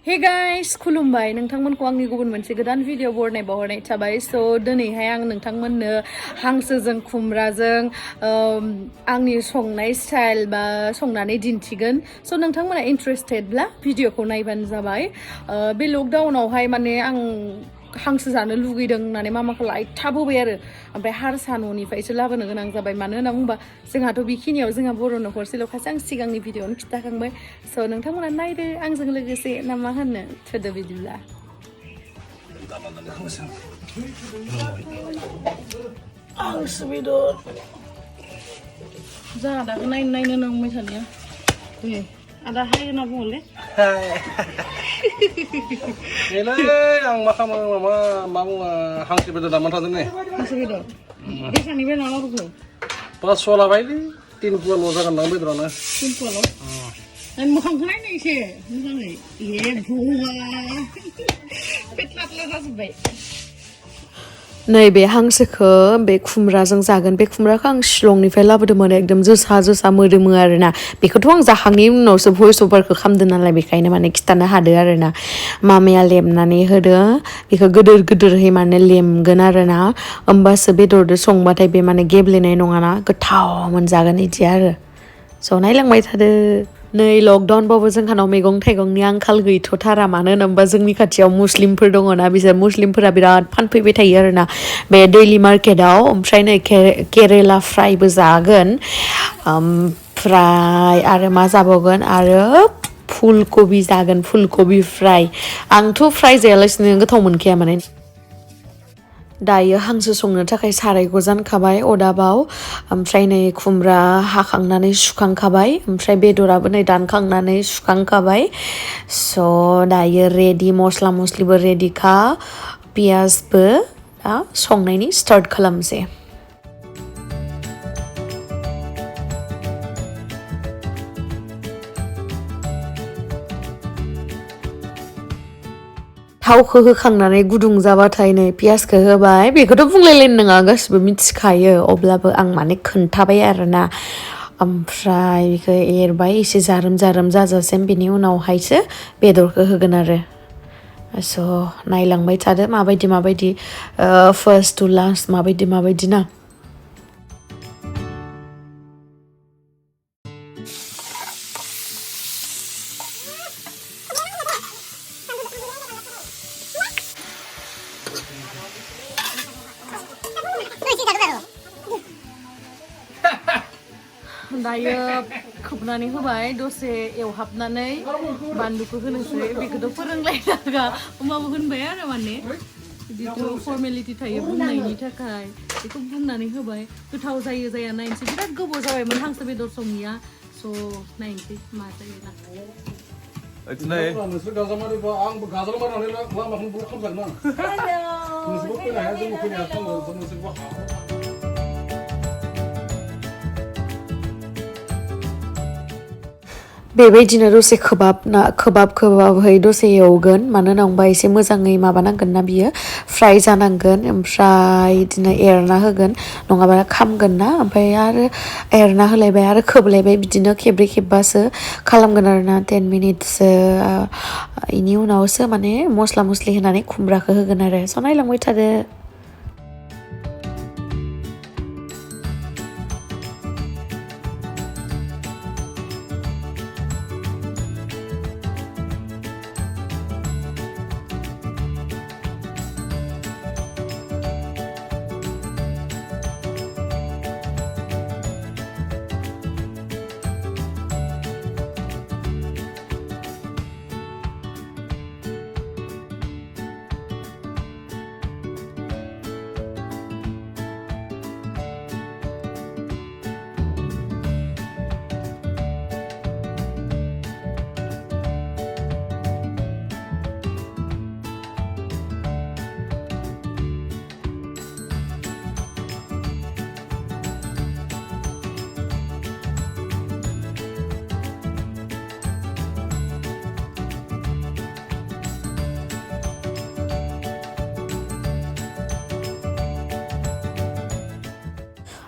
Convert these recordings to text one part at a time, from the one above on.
Hey guys, खुलुमबाय नोंथांमोनखौ आंनि गुबुन मोनसे गोदान भिडिअ बावहरनाय थाबाय स' दिनैहाय आं नोंथांमोननो हांसोजों खुमब्राजों आंनि संनाय स्टाइल बा संनानै दिन्थिगोन स' नोंथांमोना इन्ट्रेस्टेडब्ला भिडिअखौ नायबानो जाबाय बे लकडाउनावहाय माने आं हांसो जानो लुगैदों होननानै मामाखौ लायथाबोबाय आरो ओमफ्राय हारसा न'निफ्रायसो लाबोनो गोनां जाबाय मानो होनना बुंबा जोंहाथ' बेखिनियाव जोंहा बर' न'खरसेल'खासो आं सिगांनि भिडिअआवनो खिन्थाखांबाय स' नोंथांमोना नायदो आंजों लोगोसे ना मा होनो थोदो बिदिब्ला हांसो बेदर जोंहा दाबो नायनो नांबाय थानाया दे आदा हाय होनना बुङोलै आं मा खालामो मा बुङो हांसो बेदर दामना थादों नै हांसो बेदर बेसांनि बे ना लाबोखो 500 लाबायलै 3 पुवाल' जागोन दां बेदरानो 3 पुवाल' मोखांखौ नायनो एसे मोजाङै ए बुवा पेटलाटला जाजोब्बाय नैबे हांसोखौ बे खुमब्राजों जागोन बे खुमब्राखौ आं शिलंनिफ्राय लाबोदोंमोन एकदम जोसा मोदोमो आरोना बेखौथ' आं जाखांनायनि उनावसो भइस अभारखौ खालामदों नालाय बेखायनो माने खिथानो हादों आरोना मामाया लेमनानै होदों बेखौ गिदिरहै माने लेमगोन आरोना होमबासो बेदरजों संबाथाय बे माने गेब्लेनाय नङाना गोथाव मोनजागोन इदि आरो स' नायलांबाय थादो नै लकडाउनबाबो जोंहानाव मैगं थाइगंनि आंखाल गैथ'थारा मानो होनोबा जोंनि खाथियाव मुस्लिमफोर दङना बिसोर मुस्लिमफोरा बिराद फानफैबाय थायो आरोना बे दैलि मार्केटाव ओमफ्राय नै केरेला फ्रायबो जागोन ओमफ्राय आरो मा जाबावगोन आरो फुलकबि जागोन फुलकबि फ्राय आंथ' फ्राय जायालासिनो गोथाव मोनखाया माने दायो हांसो संनो थाखाय सारायखौ जानखाबाय अदाबाव ओमफ्राय नै खुमब्रा हाखांनानै सुखांखाबाय ओमफ्राय बेदराबो नै दानखांनानै सुखांखाबाय स' दायो रेडि मस्ला मस्लिबो रेडिखा पियासबो दा संनायनि स्टार्ट खालामसै थावखौ होखांनानै गुदुं जाबाथाय नै पियासखौ होबाय बेखौथ' बुंलायलायनो नङा गासिबो मिथिखायो अब्लाबो आं माने खोन्थाबाय आरोना ओमफ्राय बेखौ एरबाय एसे जारोम जाजासिम बेनि उनावहायसो बेदरखौ होगोन आरो स' नायलांबाय थादो माबायदि फार्स्ट टु लास्ट माबायदि ना दायो खोबनानै होबाय दसे एवहाबनानै बानलुखौ होनोसै बेखौथ' फोरोंलायनाङा होमबाबो होनबाय आरो माने बिदिथ' फर्मेलिटि थायो बुंनायनि थाखाय बेखौ बुंनानै होबाय गोथाव जायो जाया नायनोसै बिराद गोबाव जाबायमोन हांसो बेदर संनिया स' नायनोसै मा जायो ना नोंसोर गाजामारिबा आंबो गाजामारिनानै लामाखौनो ब्लक खालामजागोन आं नोंसोरबो फैनो हाया जोंबो फैनो हाया नोंसोरबो बेबायदिनो दसे खोबहाबहै दसे एवगोन मानो होनबा एसे मोजाङै माबानांगोन ना बियो फ्राय जानांगोन ओमफ्राय बिदिनो एरना होगोन नङाबा खामगोन ना ओमफ्राय आरो एरना होलायबाय आरो खोबलायबाय बिदिनो खेबब्रै खेबबासो खालामगोन आरोना 10 मिनिटसो बेनि उनावसो माने मस्ला मस्लि होनानै खुमब्राखौ होगोन आरो स' नायलांबाय थादो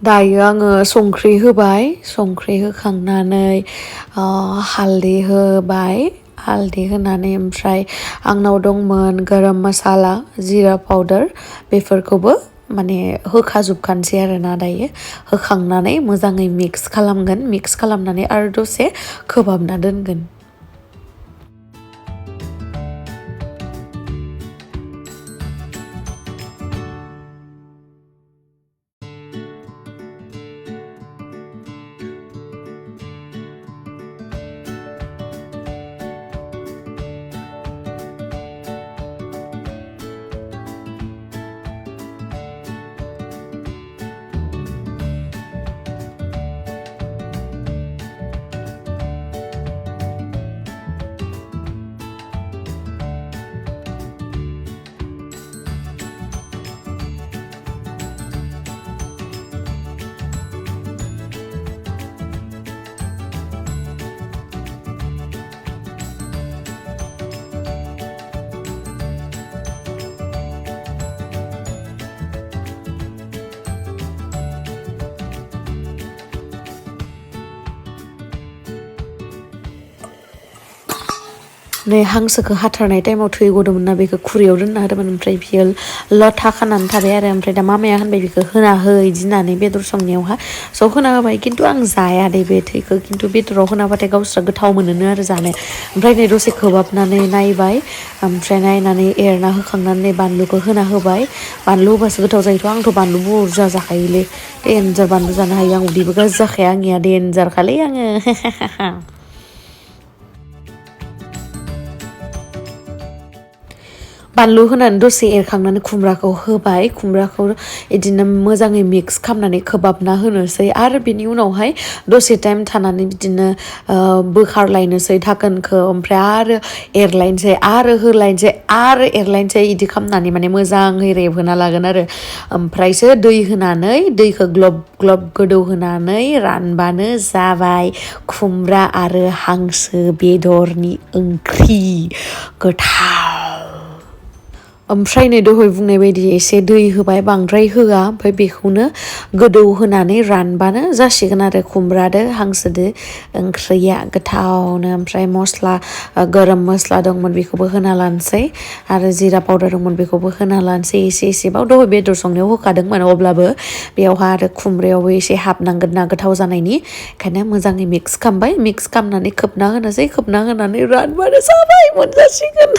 दायो आङो संख्रि होबाय संख्रि होखांनानै हालदै होबाय हालदै होनानै ओमफ्राय आंनाव दंमोन गरम मसाला जिरा पाउदार बेफोरखौबो माने होखाजोबखानोसै आरोना दायो होखांनानै मोजाङै मिक्स खालामगोन मिक्स खालामनानै आरो दसे खोबहाबना दोनगोन नै हांसोखौ हाथारनाय टाइमाव थै गदोंमोन ना बेखौ खुरैयाव दोनना होदोंमोन ओमफ्राय बियो लथा खानानै थाबाय आरो ओमफ्राय दा मामाया होनबाय बेखौ होना हो इदि होननानै बेदर संनायावहा स' होना होबाय खिन्थु आं जाया दे बे थैखौ खिन्थु बेदराव होना होबाथाय गावस्रा गोथाव मोनोनो आरो जानो ओमफ्राय नै दसे खोबहाबनानै नायबाय ओमफ्राय नायनानै एरना होखांनानै बानलुखौ होना होबाय बानलु होबासो गोथाव जायोथ' आंथ' बानलु बुरजा जाखायोलै देनजार बानलु जानो हायो आं उदैबो गाज्रि जाखाया आंनिया देनजारखालै आङो बानलु होनानै दसे एरखांनानै खुमब्राखौ होबाय खुमब्राखौ बिदिनो मोजाङै मिक्स खालामनानै खोबहाबना होनोसै आरो बिनि उनावहाय दसे टाइम थानानै बिदिनो बोखारलायनोसै धाकोनखौ ओमफ्राय आरो एरलायनोसै आरो होलायनोसै आरो एरलायनोसै इदि खालामनानै माने मोजाङै रेबहोना लागोन आरो ओमफ्रायसो दै होनानै दैखौ ग्लब ग्लब गोदौहोनानै रानबानो जाबाय खुमब्रा आरो हांसो बेदरनि ओंख्रि गोथाव ओमफ्राय नै दहाय बुंनाय बायदि एसे दै होबाय बांद्राय होआ ओमफ्राय बेखौनो गोदौ होनानै रानबानो जासिगोन आरो खुमब्रादो हांसोदो ओंख्रिया गोथावनो ओमफ्राय मस्ला गरम मस्ला दंमोन बेखौबो होना लानोसै आरो जिरा पाउदार दंमोन बेखौबो होना लानोसै एसे एसेबाव दहाय बेदर संनायाव होखादोंमोन अब्लाबो बेयावहा आरो खुमब्रायावबो एसे हाबनांगोन ना गोथाव जानायनि ओंखायनो मोजाङै मिक्स खालामबाय मिक्स खालामनानै खोबना होनोसै खोबना होनानै रानबानो जाबाय मोनजासिगोन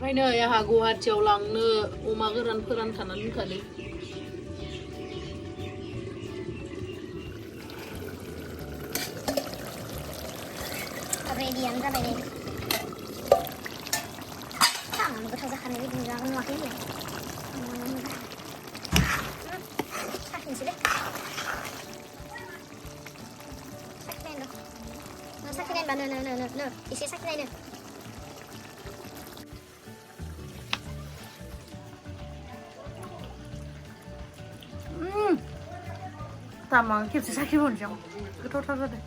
ओमफ्राय नै आंहा गुवाहाटियाव लांनो अमा गोरान फोरानखाना दोनखादों रेडियानो जाबाय नै जानो गोथाव जाखानाय बायदि जागोन नुवाखै होनलाय साखिनोसैलै साखिनायनो नो एसे साखिनायनो तामां खेबसे साखिबावनोसै आं गोथावथार जादों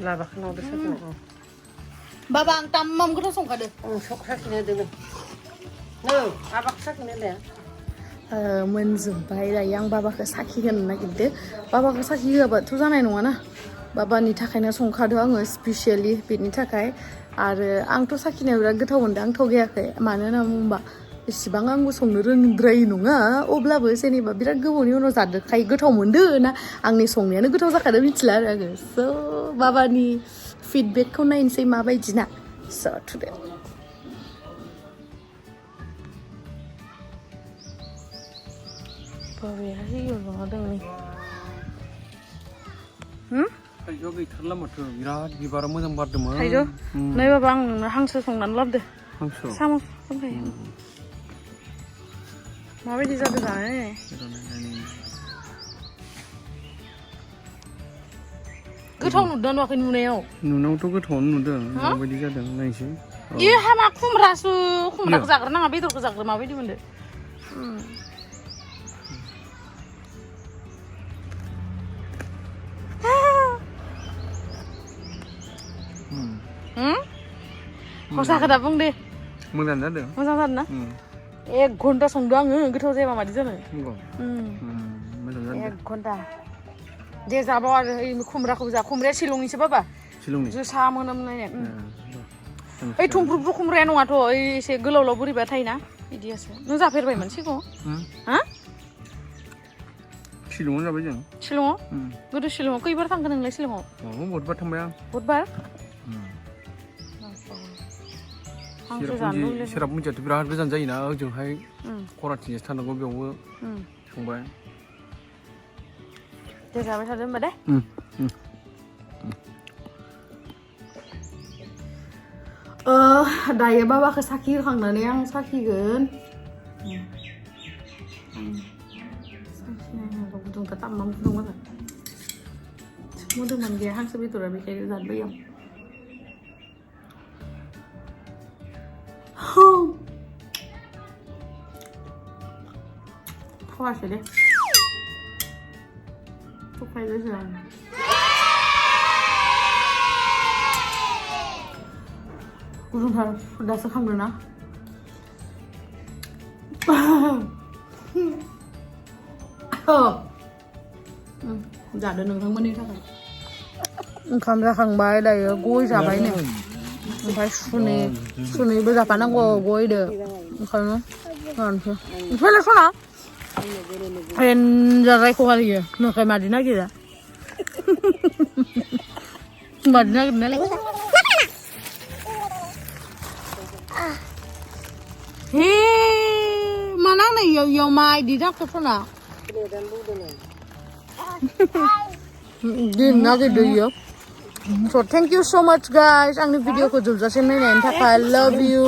लाबाखौ लांदो साखिनाय बाबा आं तामाम गोथाव संखादों sok साखिनो होदों आबाखौ साखिनो होदों मोनजोब्बाय दायो आं बाबाखौ साखि होनो नागिरदों बाबाखौ साखि होआबाथ' जानाय नङाना बाबानि थाखायनो संखादों आङो स्पेसियेलि बेनि थाखाय आरो आंथ' साखिनायाव बिराद गोथाव मोनदों आं थगायाखै मानो होनना बुंबा इसिबां आंबो संनो रोंद्राय नङा अब्लाबो जेनेबा बिराद गोबावनि उनाव जादोंखाय गोथाव मोनदों ना आंनि संनायानो गोथाव जाखादों मिथिला आरो आङो स' बाबानि फिडबेकखौ नायनोसै माबायदि ना स' थुदो बाबाया होयो माबादों नै थाइजौआ गैथारला माथो बिराद बिबारा मोजां बारदोंमोन थाइजौ नै बाबा आं नोंनो हांसो संनानै लाबोदो हांसो साम' माबायदि जादों जानो गोथाव नुदों नुवाखै नुनायाव नुनायावथ' गोथावआनो नुदों माबायदि जादों नायसै ये हामा खुमब्राखौ जाग्रोनाङा बेदरखौ जाग्रो माबायदि मोनदों हसाखौ दा बुं दे मोजां जादों मोजां जादों ना 1 घन्टा संदों आङो गोथाव जायाबा मादि जानो मोजां जादों 1 घन्टा दे जाबाव आरो खुमब्राखौबो जा खुमब्राया शिलंनिसो बाबा शिलंनि जोसा मोनामनाय ओइ थुमफ्रुफ्रु खुमब्राया नङाथ' ओइ एसे गोलाव बोरैबा थायोना बिदियासो नों जाफेरबायमोन सिगाङाव हा शिलंआव जाबाय जों शिलंआव गोदो शिलंआव खैबार थांखो नोंलाय शिलंआव बहुतबार थांबाय आं बुधबार हांसो जानो लुबैदों सेरापुन्जियाथ' बिराद गोजान जायोना ओजोंहाय खराथिंजोंसो थांनांगौ बेयावबो थांबाय दे जाबाय थादो होमबा दे दायो बाबाखौ साखि होखांनानै आं साखिगोन गुदुंखौ ताम्मा गुदुं आरो मोदोमान गैया हांसो बेदरा बेखायनो जानबाय आं थावासै दे थुखायदोसो आं गुदुंथार दासो खांदों ना जादो नोंथांमोननि थाखाय ओंखाम जाखांबाय दायो गय जाबाय नो ओमफ्राय सुनैबो जाफानांगौ गयदो ओंखायनो जानोसै ओमफ्राय सना एन्जार रायख'हालियो नोंखाय मादि नागिरा मादि नागिरनायालाय हे मा नांनाय इयाव मा इदि जाखो सना दिन नागिरदो इयो So thank you so much guys आंनि भिडिअखौ जोबजासिम नायनायनि थाखाय love you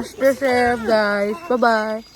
stay safe guys bye bye